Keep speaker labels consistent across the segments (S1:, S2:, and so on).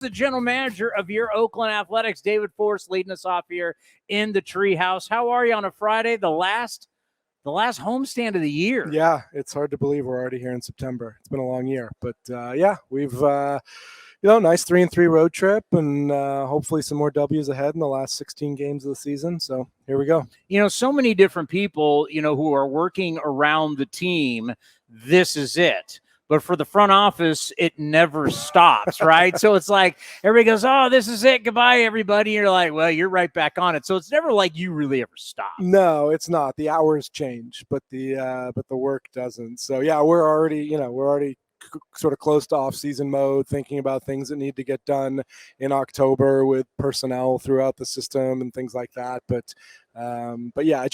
S1: The general manager of your Oakland Athletics, David Forst, leading us off here in the treehouse. How are you on a Friday, the last homestand of the year?
S2: Yeah, it's hard to believe we're already here in September. It's been a long year, but we've nice 3-3 road trip, and hopefully some more W's ahead in the last 16 games of the season. So here we go.
S1: So many different people, who are working around the team. This is it. But for the front office, it never stops, right? So it's like everybody goes, oh, this is it. Goodbye, everybody. You're like, well, you're right back on it. So it's never like you really ever stop.
S2: No, it's not. The hours change, but the work doesn't. So, yeah, we're already sort of close to off-season mode, thinking about things that need to get done in October with personnel throughout the system and things like that. But yeah, it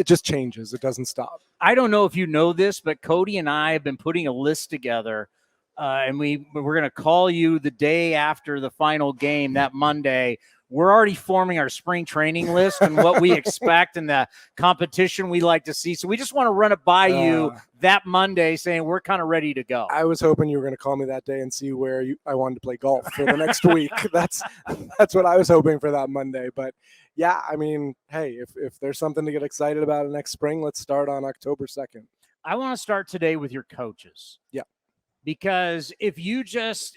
S2: just changes. It doesn't stop.
S1: I don't know if you know this, but Cody and I have been putting a list together, and we're going to call you the day after the final game, that Monday. We're already forming our spring training list and what we expect and the competition we like to see. So we just want to run it by you that Monday, saying we're kind of ready to go.
S2: I was hoping you were going to call me that day and see where I wanted to play golf for the next week. That's what I was hoping for that Monday. But yeah, I mean, hey, if there's something to get excited about next spring, let's start on October 2nd.
S1: I want to start today with your coaches.
S2: Yeah.
S1: Because if you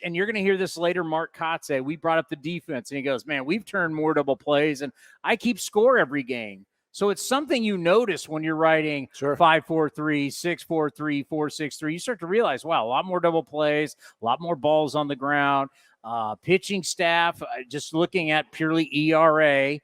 S1: and you're going to hear this later, Mark Kotze, we brought up the defense, and he goes, man, we've turned more double plays, and I keep score every game. So it's something you notice when you're writing 5-4-3, 6-4-3, 4-6-3. You start to realize, wow, a lot more double plays, a lot more balls on the ground. Pitching staff, just looking at purely ERA,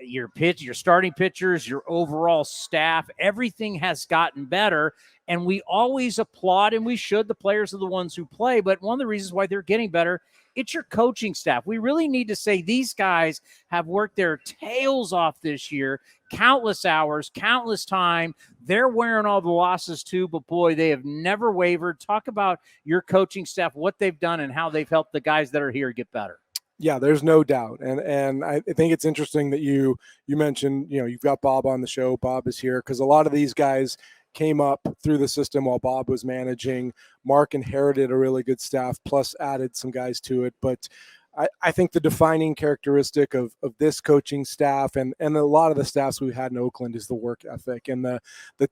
S1: your starting pitchers, your overall staff, everything has gotten better. And we always applaud, and we should. The players are the ones who play. But one of the reasons why they're getting better, it's your coaching staff. We really need to say these guys have worked their tails off this year, countless hours, countless time. They're wearing all the losses too, but boy, they have never wavered. Talk about your coaching staff, what they've done, and how they've helped the guys that are here get better.
S2: Yeah, there's no doubt. And I think it's interesting that you mentioned, you've got Bob on the show. Bob is here because a lot of these guys came up through the system while Bob was managing. Mark inherited a really good staff, plus added some guys to it. But I think the defining characteristic of this coaching staff and a lot of the staffs we've had in Oakland is the work ethic and the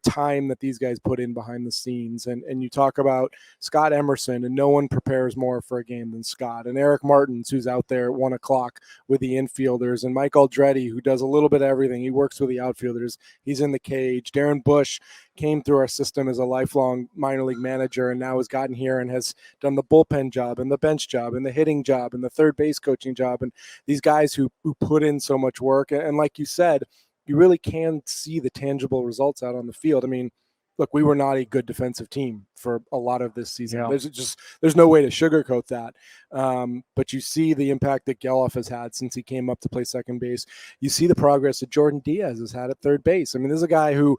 S2: time that these guys put in behind the scenes. And you talk about Scott Emerson, and no one prepares more for a game than Scott. And Eric Martins, who's out there at 1 o'clock with the infielders, and Mike Aldretti, who does a little bit of everything. He works with the outfielders. He's in the cage. Darren Bush came through our system as a lifelong minor league manager and now has gotten here and has done the bullpen job and the bench job and the hitting job and the third base coaching job. And these guys who put in so much work. And like you said, you really can see the tangible results out on the field. I mean, look, we were not a good defensive team for a lot of this season. Yeah. There's no way to sugarcoat that. But you see the impact that Geloff has had since he came up to play second base. You see the progress that Jordan Diaz has had at third base. I mean, this is a guy who,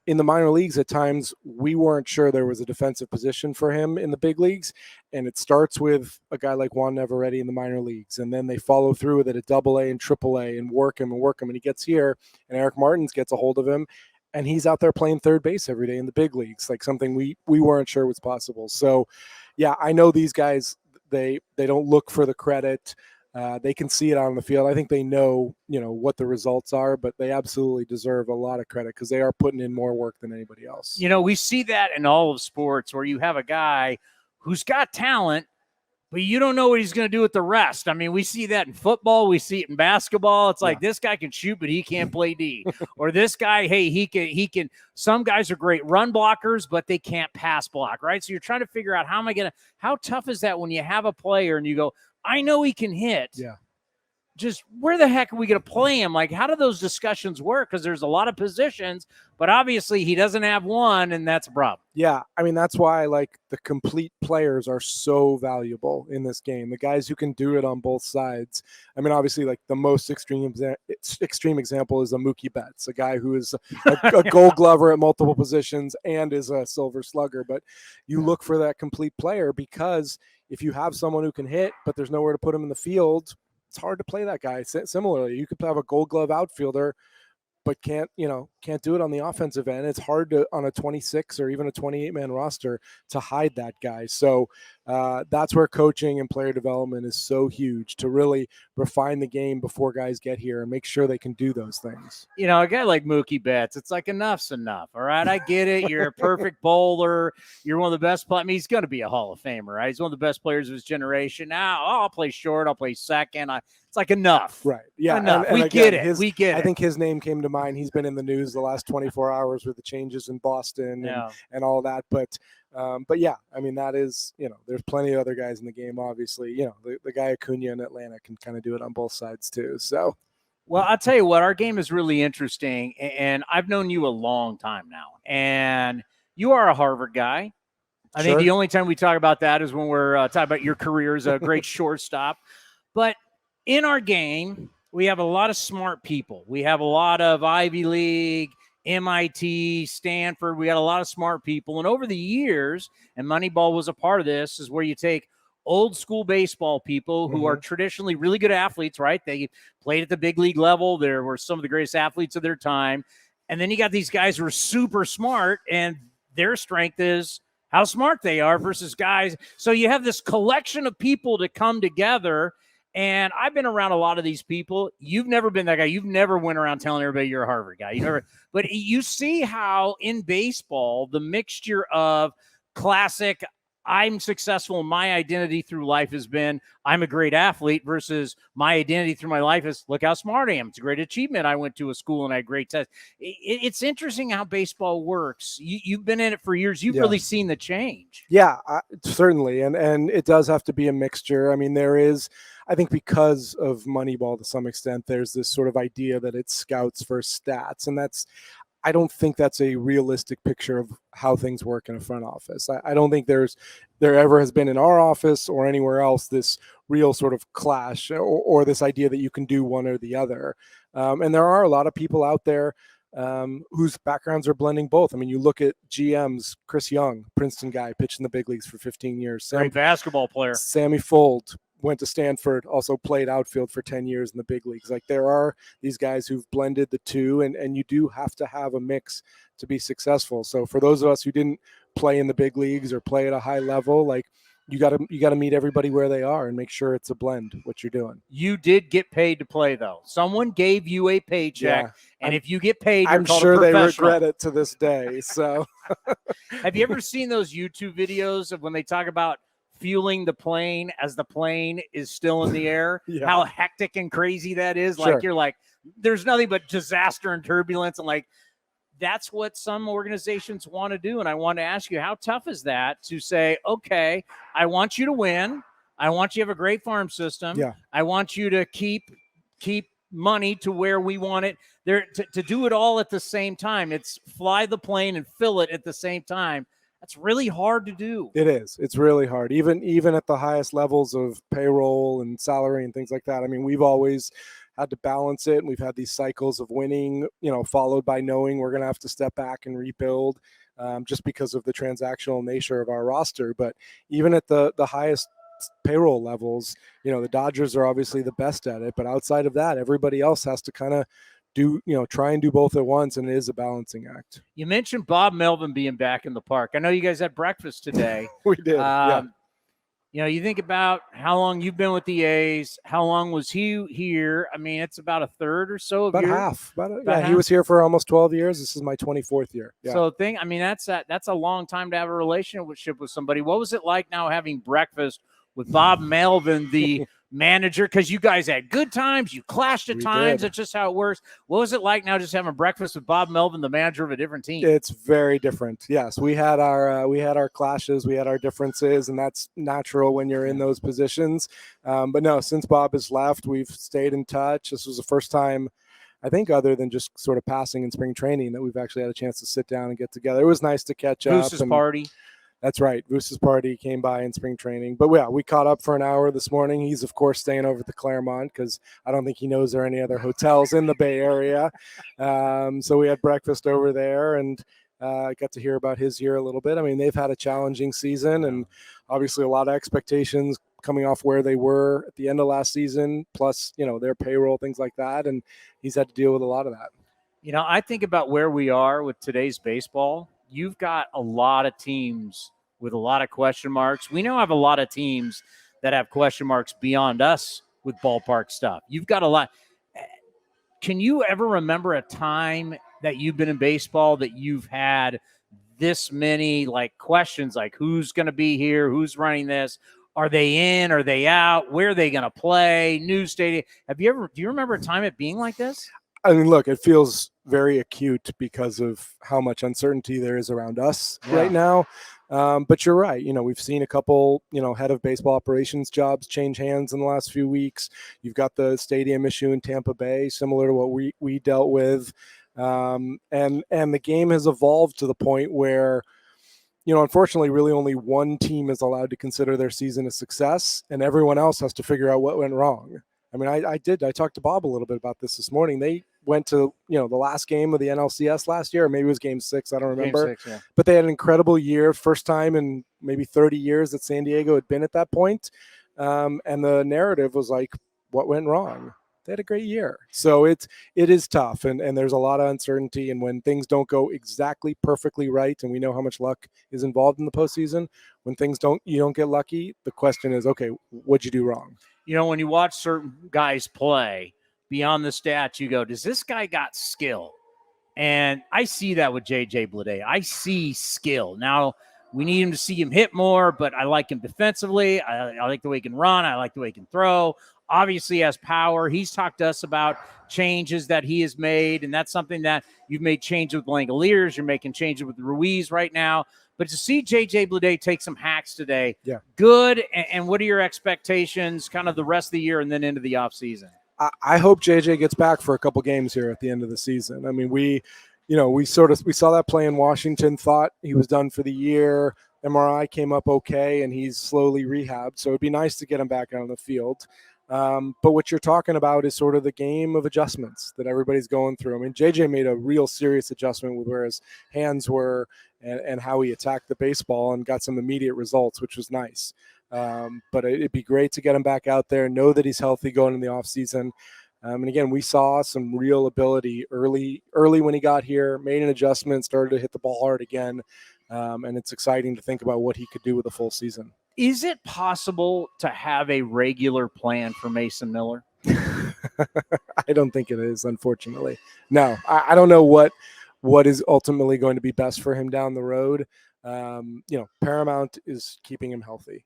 S2: in the minor leagues at times, we weren't sure there was a defensive position for him in the big leagues. And it starts with a guy like Juan Neveretti in the minor leagues. And then they follow through with it at AA and AAA and work him. And he gets here, and Eric Martins gets a hold of him. And he's out there playing third base every day in the big leagues, like something we weren't sure was possible. So, yeah, I know these guys, they don't look for the credit. They can see it on the field. I think they know, what the results are, but they absolutely deserve a lot of credit because they are putting in more work than anybody else.
S1: We see that in all of sports where you have a guy who's got talent, but you don't know what he's going to do with the rest. I mean, we see that in football. We see it in basketball. It's like this guy can shoot, but he can't play D. Or this guy, hey, he can. Some guys are great run blockers, but they can't pass block, right? So you're trying to figure out how tough is that when you have a player and you go, I know he can hit.
S2: Yeah.
S1: Just where the heck are we going to play him? Like, how do those discussions work? Because there's a lot of positions, but obviously he doesn't have one, and that's a problem.
S2: Yeah, I mean, that's why, the complete players are so valuable in this game. The guys who can do it on both sides. I mean, obviously, the most extreme example is a Mookie Betts, a guy who is a gold glover at multiple positions and is a silver slugger. But you look for that complete player because if you have someone who can hit, but there's nowhere to put him in the field, it's hard to play that guy. Similarly, you could have a gold glove outfielder, but can't do it on the offensive end. It's hard to, on a 26 or even a 28-man roster, to hide that guy. So that's where coaching and player development is so huge, to really refine the game before guys get here and make sure they can do those things.
S1: You know, a guy like Mookie Betts, it's like enough's enough. All right, I get it. You're a perfect bowler. You're one of the best. I mean, he's going to be a Hall of Famer, right? He's one of the best players of his generation. Now, I'll play short. I'll play second. It's like enough.
S2: Right. Yeah.
S1: Enough.
S2: And
S1: we
S2: again,
S1: get it. We get it.
S2: I think his name came to mind. He's been in the news the last 24 hours with the changes in Boston and all that. But yeah, I mean, that is, there's plenty of other guys in the game, obviously. The guy Acuna in Atlanta can kind of do it on both sides too. So.
S1: Well, I'll tell you what, our game is really interesting, and I've known you a long time now, and you are a Harvard guy. I think the only time we talk about that is when we're talking about your career as a great shortstop. But in our game, we have a lot of smart people. We have a lot of Ivy League, MIT, Stanford. We got a lot of smart people. And over the years, and Moneyball was a part of this, is where you take old school baseball people who are traditionally really good athletes, right? They played at the big league level. They were some of the greatest athletes of their time. And then you got these guys who are super smart, and their strength is how smart they are versus guys. So you have this collection of people to come together. And I've been around a lot of these people. You've never been that guy. You've never went around telling everybody you're a Harvard guy. But you see how in baseball, the mixture of classic, I'm successful, and my identity through life has been I'm a great athlete, versus my identity through my life is look how smart I am. It's a great achievement. I went to a school and I had great tests. It's interesting how baseball works. You've been in it for years. You've really seen the change.
S2: Yeah, certainly. And it does have to be a mixture. I mean, there is, I think because of Moneyball to some extent, there's this sort of idea that it's scouts versus stats. And I don't think that's a realistic picture of how things work in a front office. I don't think there ever has been in our office or anywhere else this real sort of clash or this idea that you can do one or the other. And there are a lot of people out there whose backgrounds are blending both. I mean, you look at GMs, Chris Young, Princeton guy, pitched in the big leagues for 15 years.
S1: Great basketball player.
S2: Sammy Fold went to Stanford, also played outfield for 10 years in the big leagues. Like, there are these guys who've blended the two, and you do have to have a mix to be successful. So for those of us who didn't play in the big leagues or play at a high level, like, you got to meet everybody where they are and make sure it's a blend what you're doing.
S1: You did get paid to play, though. Someone gave you a paycheck, and if you get paid,
S2: I'm sure they regret it to this day. So
S1: have you ever seen those YouTube videos of when they talk about fueling the plane as the plane is still in the air? How hectic and crazy that is. Like, you're like, there's nothing but disaster and turbulence. And like, that's what some organizations want to do. And I want to ask you, how tough is that to say, okay, I want you to win. I want you to have a great farm system. I want you to keep money to where we want it there, to do it all at the same time. It's fly the plane and fill it at the same time. That's really hard to do.
S2: It is. It's really hard. Even at the highest levels of payroll and salary and things like that. I mean, we've always had to balance it, and we've had these cycles of winning, followed by knowing we're going to have to step back and rebuild, just because of the transactional nature of our roster. But even at the highest payroll levels, the Dodgers are obviously the best at it, but outside of that, everybody else has to kind of try and do both at once, and it is a balancing act.
S1: You mentioned Bob Melvin being back in the park. I know you guys had breakfast today.
S2: We did.
S1: You think about how long you've been with the A's. How long was he here? I mean, it's about a third or so of
S2: about half. Half. He was here for almost 12 years. This is my 24th year.
S1: So that's a long time to have a relationship with somebody. What was it like now having breakfast with Bob Melvin, the manager? Because you guys had good times, you clashed at times. That's just how it works. What was it like now just having breakfast with Bob Melvin, the manager of a different team?
S2: It's very different. Yes, we had our clashes, we had our differences, and that's natural when you're in those positions. But no, since Bob has left, we've stayed in touch. This was the first time, I think, other than just sort of passing in spring training, that we've actually had a chance to sit down and get together. It was nice to catch up.
S1: Goose's party.
S2: That's right. Goose's party came by in spring training. But yeah, we caught up for an hour this morning. He's, of course, staying over at the Claremont because I don't think he knows there are any other hotels in the Bay Area. So we had breakfast over there and got to hear about his year a little bit. I mean, they've had a challenging season and obviously a lot of expectations coming off where they were at the end of last season, plus, their payroll, things like that. And he's had to deal with a lot of that.
S1: I think about where we are with today's baseball. You've got a lot of teams with a lot of question marks. We now have a lot of teams that have question marks beyond us with ballpark stuff. You've got a lot. Can you ever remember a time that you've been in baseball that you've had this many questions, like who's going to be here, who's running this, are they in, are they out, where are they going to play, new stadium? Do you remember a time it being like this?
S2: I mean, look, it feels very acute because of how much uncertainty there is around us right now. But you're right. We've seen a couple, head of baseball operations jobs change hands in the last few weeks. You've got the stadium issue in Tampa Bay, similar to what we dealt with. And the game has evolved to the point where, unfortunately, really only one team is allowed to consider their season a success, and everyone else has to figure out what went wrong. I mean, I talked to Bob a little bit about this morning. They went to, the last game of the NLCS last year, or maybe it was game 6. I don't remember.
S1: Game 6, yeah.
S2: But they had an incredible year. First time in maybe 30 years that San Diego had been at that point. And the narrative was like, what went wrong? They had a great year. So it is tough. And there's a lot of uncertainty. And when things don't go exactly perfectly right, and we know how much luck is involved in the postseason, when you don't get lucky, the question is, okay, what'd you do wrong?
S1: When you watch certain guys play, beyond the stats, you go, does this guy got skill? And I see that with JJ Bleday. I see skill. Now, we need him to see him hit more, but I like him defensively. I like the way he can run. I like the way he can throw. Obviously, he has power. He's talked to us about changes that he has made, and that's something that you've made changes with Langoliers. You're making changes with Ruiz right now. But to see JJ Bleday take some hacks today, good. And what are your expectations kind of the rest of the year and then into the offseason?
S2: I hope JJ gets back for a couple games here at the end of the season. I mean, we saw that play in Washington, thought he was done for the year. MRI came up okay, and he's slowly rehabbed. So it'd be nice to get him back out on the field. But what you're talking about is sort of the game of adjustments that everybody's going through. I mean, JJ made a real serious adjustment with where his hands were and how he attacked the baseball and got some immediate results, which was nice. But it'd be great to get him back out there, know that he's healthy going in the offseason. And again, we saw some real ability early when he got here, made an adjustment, started to hit the ball hard again. And it's exciting to think about what he could do with a full season.
S1: Is it possible to have a regular plan for Mason Miller?
S2: I don't think it is, unfortunately. No, I don't know what is ultimately going to be best for him down the road. Paramount is keeping him healthy.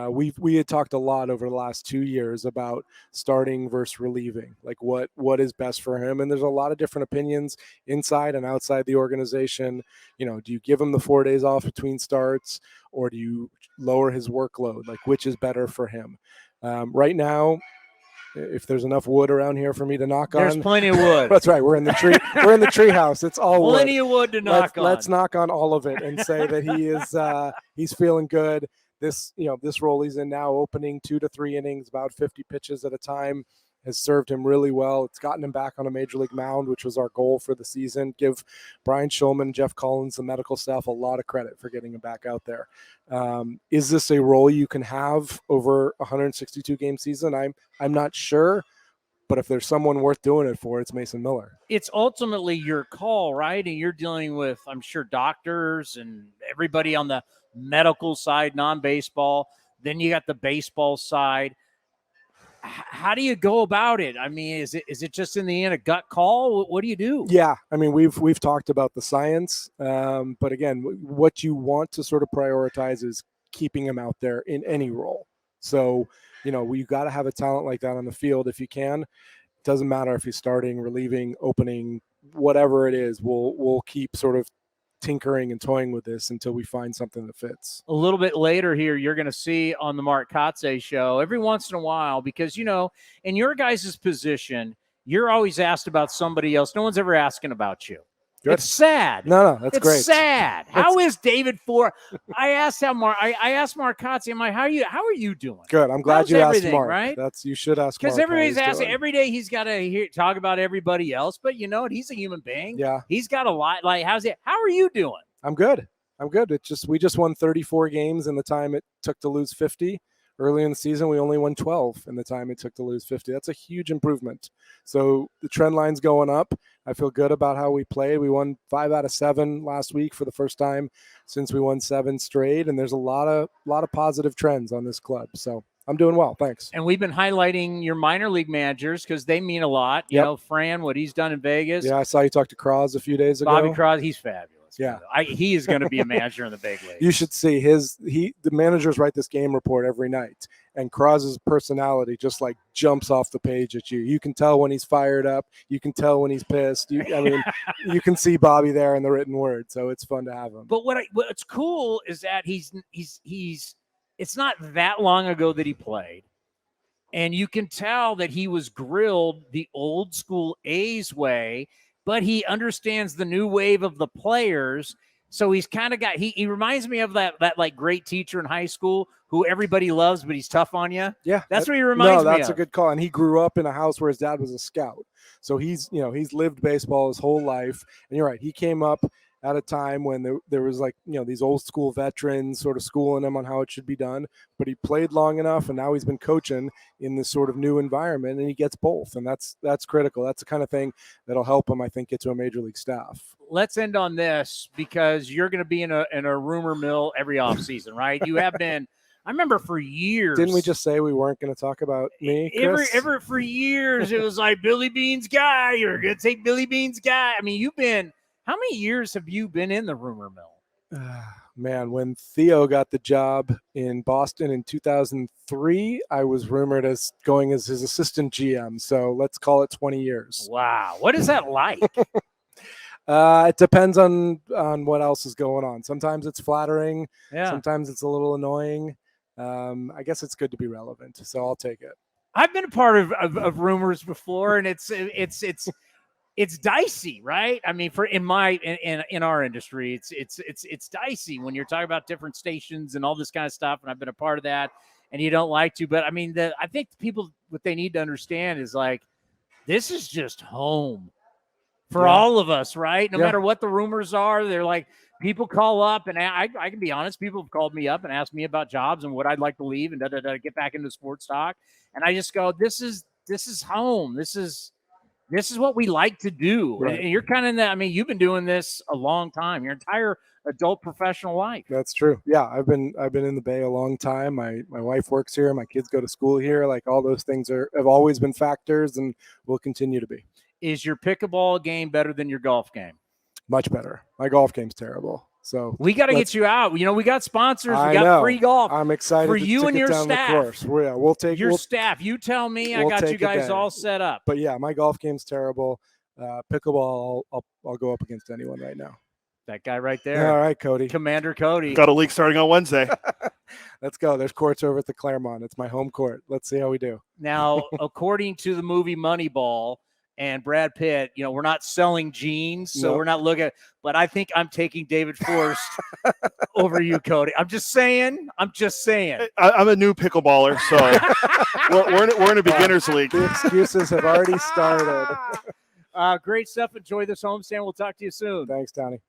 S2: We had talked a lot over the last 2 years about starting versus relieving, like what is best for him. And there's a lot of different opinions inside and outside the organization. Do you give him the 4 days off between starts, or do you lower his workload? Like, which is better for him? Right now, if there's enough wood around here for me to knock
S1: there's
S2: on.
S1: There's plenty of wood.
S2: That's right. We're in the tree. We're in the tree house. It's all wood.
S1: Plenty of wood to knock on.
S2: Let's knock on all of it and say that he is he's feeling good. This role he's in now, opening 2 to 3 innings, about 50 pitches at a time, has served him really well. It's gotten him back on a major league mound, which was our goal for the season. Give Brian Shulman, Jeff Collins, the medical staff a lot of credit for getting him back out there. Is this a role you can have over a 162 game season? I'm not sure. But if there's someone worth doing it for, it's Mason Miller.
S1: It's ultimately your call, right? And you're dealing with, I'm sure, doctors and everybody on the medical side, non-baseball. Then you got the baseball side. How do you go about it? I mean, is it just in the end a gut call? What do you do?
S2: Yeah, I mean, we've talked about the science, but again, what you want to sort of prioritize is keeping him out there in any role. So, you got to have a talent like that on the field if you can. It doesn't matter if he's starting, relieving, opening, whatever it is. We'll keep sort of tinkering and toying with this until we find something that fits.
S1: A little bit later here, you're going to see on the Mark Kotze show every once in a while, because, in your guys' position, you're always asked about somebody else. No one's ever asking about you. Good. It's sad.
S2: No, that's great.
S1: It's sad. How is David Forst? I asked Mark Kotze, I'm like, how are you doing?
S2: Good. I'm glad you asked Mark.
S1: Right?
S2: You should ask Mark.
S1: Because everybody's asking every day. He's got to talk about everybody else, but you know what? He's a human being.
S2: Yeah.
S1: He's got a lot. Like, how are you doing?
S2: I'm good. We just won 34 games in the time it took to lose 50 Early in the season, we only won 12 in the time it took to lose 50. That's a huge improvement. So the trend line's going up. I feel good about how we played. We won 5 out of 7 last week for the first time since we won 7 straight, and there's a lot of positive trends on this club. So I'm doing well, thanks.
S1: And we've been highlighting your minor league managers because they mean a lot. You know, Fran, what he's done in Vegas.
S2: Yeah, I saw you talk to Cross a few days ago.
S1: Bobby Cross, he's fabulous.
S2: Yeah,
S1: he is going to be a manager in the big leagues.
S2: You should see the managers write this game report every night, and Cros's personality just like jumps off the page at you. You can tell when he's fired up. You can tell when he's pissed. You can see Bobby there in the written word. So it's fun to have him.
S1: But what's cool is that he's it's not that long ago that he played. And you can tell that he was grilled the old school A's way, but he understands the new wave of the players. So he's kind of got, he reminds me of that like great teacher in high school who everybody loves, but he's tough on you.
S2: Yeah.
S1: That's what he reminds me of.
S2: That's a good call. And he grew up in a house where his dad was a scout. So he's lived baseball his whole life. And you're right. He came up at a time when there was like, these old school veterans sort of schooling him on how it should be done, but he played long enough and now he's been coaching in this sort of new environment and he gets both. And that's critical. That's the kind of thing that'll help him, I think, get to a major league staff.
S1: Let's end on this because you're going to be in a rumor mill every offseason, right? You have been, I remember for years.
S2: Didn't we just say we weren't going to talk about me, Chris?
S1: Ever for years, it was like Billy Bean's guy. You're going to take Billy Bean's guy. I mean, how many years have you been in the rumor mill?
S2: Man, when Theo got the job in Boston in 2003, I was rumored as going as his assistant GM. So let's call it 20 years.
S1: Wow. What is that like?
S2: It depends on what else is going on. Sometimes it's flattering.
S1: Yeah.
S2: Sometimes it's a little annoying. I guess it's good to be relevant. So I'll take it.
S1: I've been a part of rumors before, and it's dicey, right? I mean, in our industry, it's dicey when you're talking about different stations and all this kind of stuff. And I've been a part of that, and you don't like to. But I mean, I think people, what they need to understand is like, this is just home for all of us, right? No matter what the rumors are, they're like, people call up, and I can be honest, people have called me up and asked me about jobs and what I'd like to leave and get back into sports talk. And I just go, this is home. This is what we like to do. Right. And you're kind of in that. I mean, you've been doing this a long time, your entire adult professional life.
S2: That's true. Yeah. I've been in the Bay a long time. My wife works here. My kids go to school here. Like all those things have always been factors and will continue to be.
S1: Is your pickleball game better than your golf game?
S2: Much better. My golf game's terrible. So
S1: we got to get you out. We got sponsors. We got free golf.
S2: I'm excited
S1: for you and your staff.
S2: We'll take
S1: your staff. You tell me. I got you guys all set up.
S2: But yeah, my golf game's terrible. Pickleball, I'll go up against anyone right now.
S1: That guy right there.
S2: All right, Cody.
S1: Commander Cody.
S3: Got a league starting on Wednesday.
S2: Let's go. There's courts over at the Claremont. It's my home court. Let's see how we do.
S1: Now, according to the movie Moneyball and Brad Pitt, we're not selling jeans, so we're not looking. But I think I'm taking David Forst over you, Cody. I'm just saying.
S3: I'm a new pickleballer, so we're in a beginners league.
S2: The excuses have already started.
S1: Great stuff. Enjoy this homestand. We'll talk to you soon.
S2: Thanks, Tony.